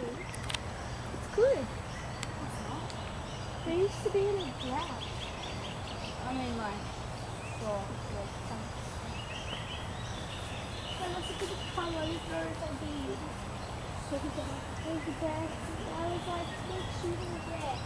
It's good. It's not. There used to be in a drought. I mean, like, well, When I took the colours, I did. It was the best. I was like, make shooting there.